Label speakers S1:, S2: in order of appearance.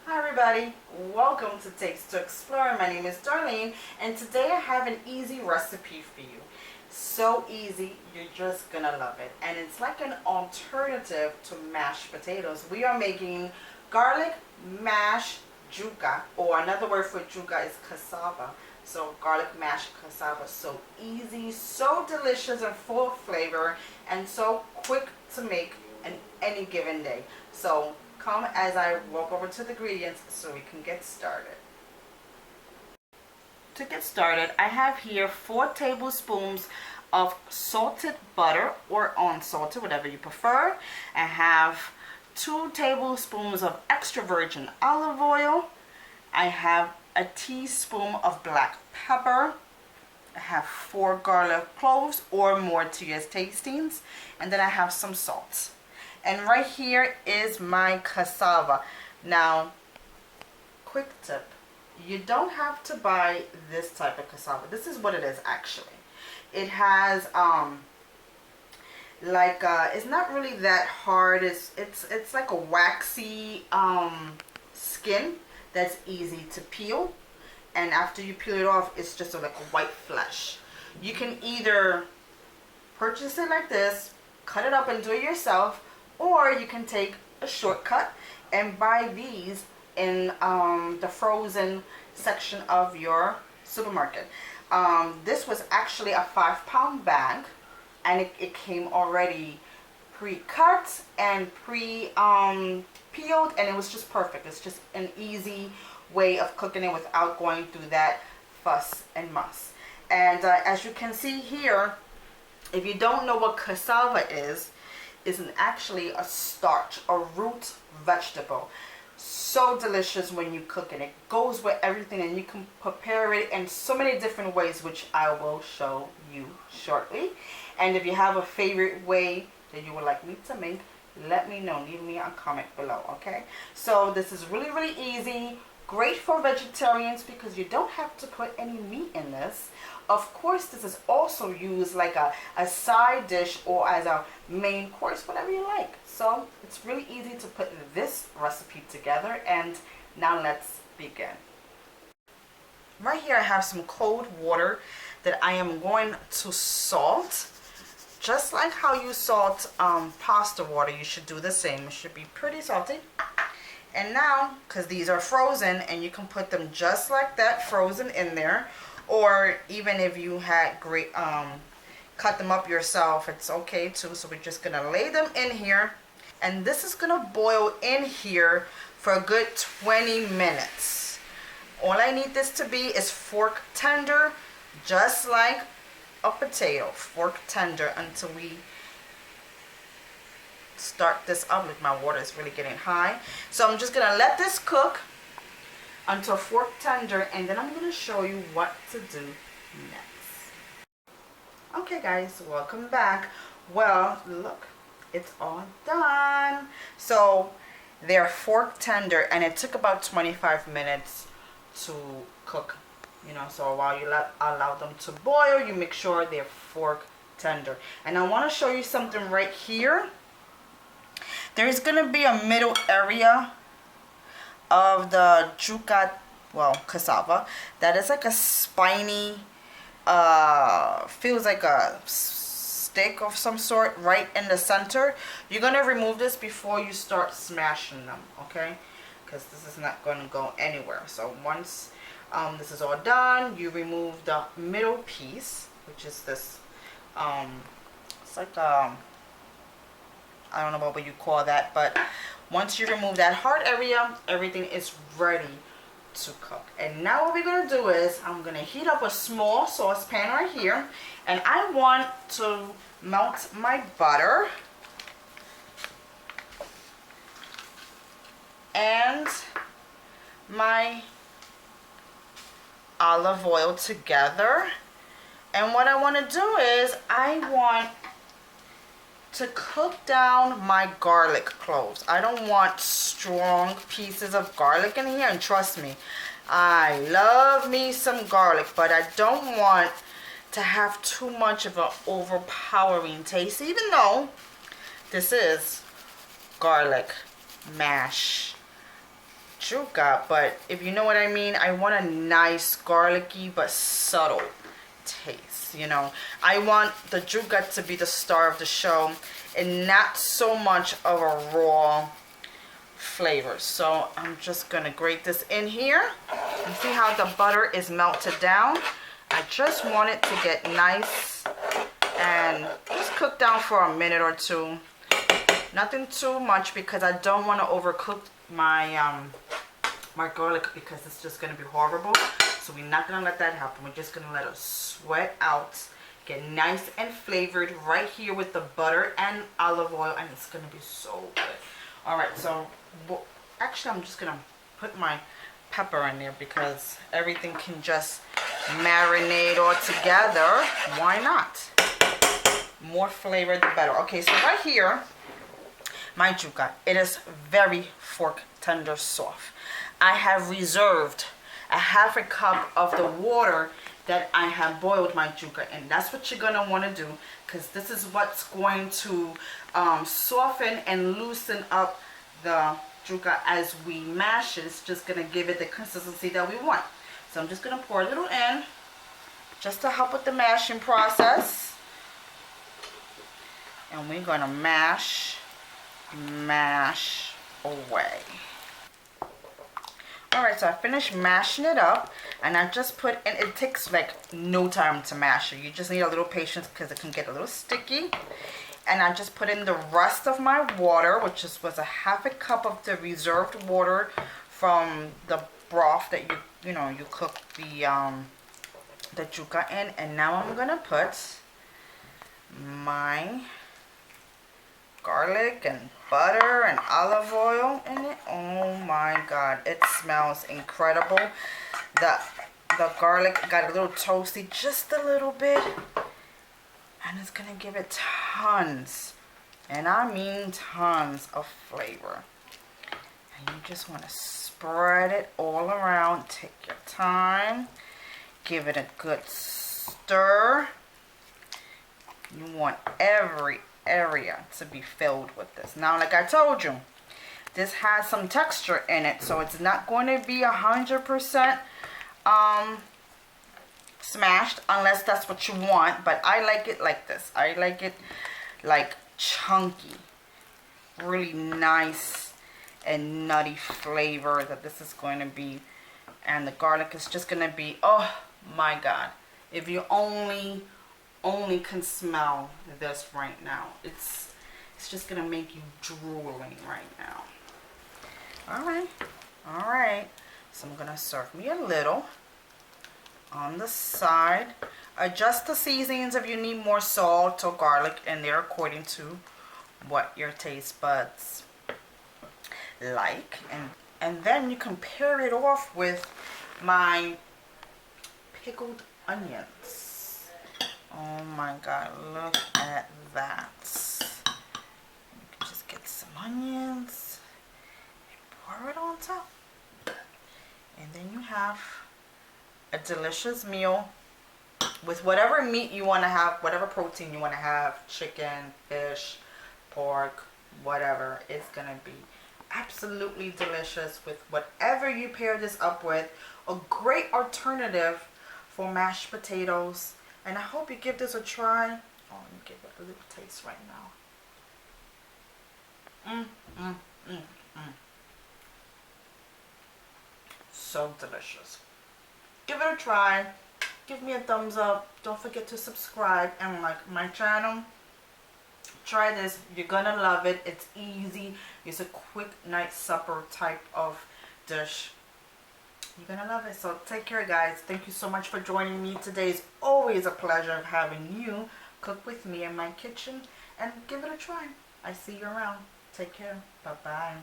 S1: Hi everybody, welcome to Takes to Explore. My name is Darlene and today I have an easy recipe for you. So easy, you're just gonna love it. And it's like an alternative to mashed potatoes. We are making garlic mashed yuca, or another word for yuca is cassava. So garlic mashed cassava, so easy, so delicious and full of flavor, and so quick to make on any given day. So come as I walk over to the ingredients so we can get started. To get started, I have here 4 tablespoons of salted butter or unsalted, whatever you prefer. I have 2 tablespoons of extra virgin olive oil. I have a teaspoon of black pepper. I have 4 garlic cloves or more to your tastings, and then I have some salt. And right here is my cassava. Now, quick tip. You don't have to buy this type of cassava. This is what it is actually. It has it's not really that hard. It's like a waxy skin that's easy to peel. And after you peel it off, it's just like a white flesh. You can either purchase it like this, cut it up and do it yourself, or you can take a shortcut and buy these in the frozen section of your supermarket. This was actually a 5-pound bag, and it came already pre-cut and pre-peeled, and it was just perfect. It's just an easy way of cooking it without going through that fuss and muss. And as you can see here, if you don't know what cassava is actually a starch, a root vegetable. So delicious when you cook it. It goes with everything, and you can prepare it in so many different ways, which I will show you shortly. And if you have a favorite way that you would like me to make, let me know. Leave me a comment below, okay? So this is really, really easy. Great for vegetarians because you don't have to put any meat in this. Of course, this is also used like a side dish or as a main course, whatever you like. So it's really easy to put this recipe together. And now let's begin. Right here I have some cold water that I am going to salt. Just like how you salt pasta water, you should do the same. It should be pretty salty. And now, because these are frozen, and you can put them just like that, frozen in there. Or even if you had cut them up yourself, it's okay too. So we're just going to lay them in here. And this is going to boil in here for a good 20 minutes. All I need this to be is fork tender, just like a potato. Fork tender until we start this up. Look, my water is really getting high. So I'm just going to let this cook until fork tender, and then I'm going to show you what to do next. Okay guys, welcome back. Well, look, it's all done. So they're fork tender, and it took about 25 minutes to cook, so while you allow them to boil, you make sure they're fork tender. And I want to show you something right here. There's going to be a middle area of the yuca, cassava, that is like a spiny, feels like a stick of some sort right in the center. You're going to remove this before you start smashing them, okay? Because this is not going to go anywhere. So once this is all done, you remove the middle piece, which is this, it's like I don't know what you call that, but once you remove that hard area, everything is ready to cook. And now what we're going to do is I'm going to heat up a small saucepan right here, and I want to melt my butter and my olive oil together. And what I want to do is I want to cook down my garlic cloves. I don't want strong pieces of garlic in here, and trust me, I love me some garlic, but I don't want to have too much of an overpowering taste, even though this is garlic mash Yuca, but if you know what I mean, I want a nice garlicky but subtle taste. You know, I want the Yuca to be the star of the show and not so much of a raw flavor. So I'm just gonna grate this in here. You see how the butter is melted down? I just want it to get nice and just cook down for a minute or two. Nothing too much because I don't want to overcook my my garlic because it's just going to be horrible. So we're not going to let that happen. We're just going to let it sweat out, get nice and flavored right here with the butter and olive oil, and it's going to be so good. All right, so actually I'm just going to put my pepper in there because everything can just marinate all together. Why not? More flavor the better. Okay, so right here, my Yuca, it is very fork tender soft. I have reserved a half a cup of the water that I have boiled my Yuca, and that's what you're gonna want to do because this is what's going to soften and loosen up the Yuca as we mash it. It's just gonna give it the consistency that we want. So I'm just gonna pour a little in just to help with the mashing process, and we're gonna mash away. Alright, so I finished mashing it up, and I just put in, it takes like no time to mash it. You just need a little patience because it can get a little sticky. And I just put in the rest of my water, which was a half a cup of the reserved water from the broth that you cook the Yuca in. And now I'm gonna put my garlic and butter and olive oil in it. Oh my god, it smells incredible. The garlic got a little toasty, just a little bit, and it's gonna give it tons, and I mean tons of flavor. And you just want to spread it all around. Take your time, give it a good stir. You want every area to be filled with this. Now, like I told you, this has some texture in it, so it's not going to be 100% smashed unless that's what you want, but I like it like this. I like it like chunky, really nice and nutty flavor that this is going to be, and the garlic is just going to be, oh my god, if you only can smell this right now, it's just gonna make you drooling right now. All right, so I'm gonna serve me a little on the side. Adjust the seasonings if you need more salt or garlic in there according to what your taste buds like, and then you can pair it off with my pickled onions. Oh my god, look at that. You can just get some onions and pour it on top. And then you have a delicious meal with whatever meat you want to have, whatever protein you want to have, chicken, fish, pork, whatever. It's going to be absolutely delicious with whatever you pair this up with. A great alternative for mashed potatoes. And I hope you give this a try. Oh, let me give it a little taste right now. So delicious. Give it a try. Give me a thumbs up. Don't forget to subscribe and like my channel. Try this. You're gonna love it. It's easy. It's a quick night supper type of dish. You're gonna love it. So take care, guys. Thank you so much for joining me today. It's always a pleasure having you cook with me in my kitchen, and give it a try. I see you around. Take care. Bye bye.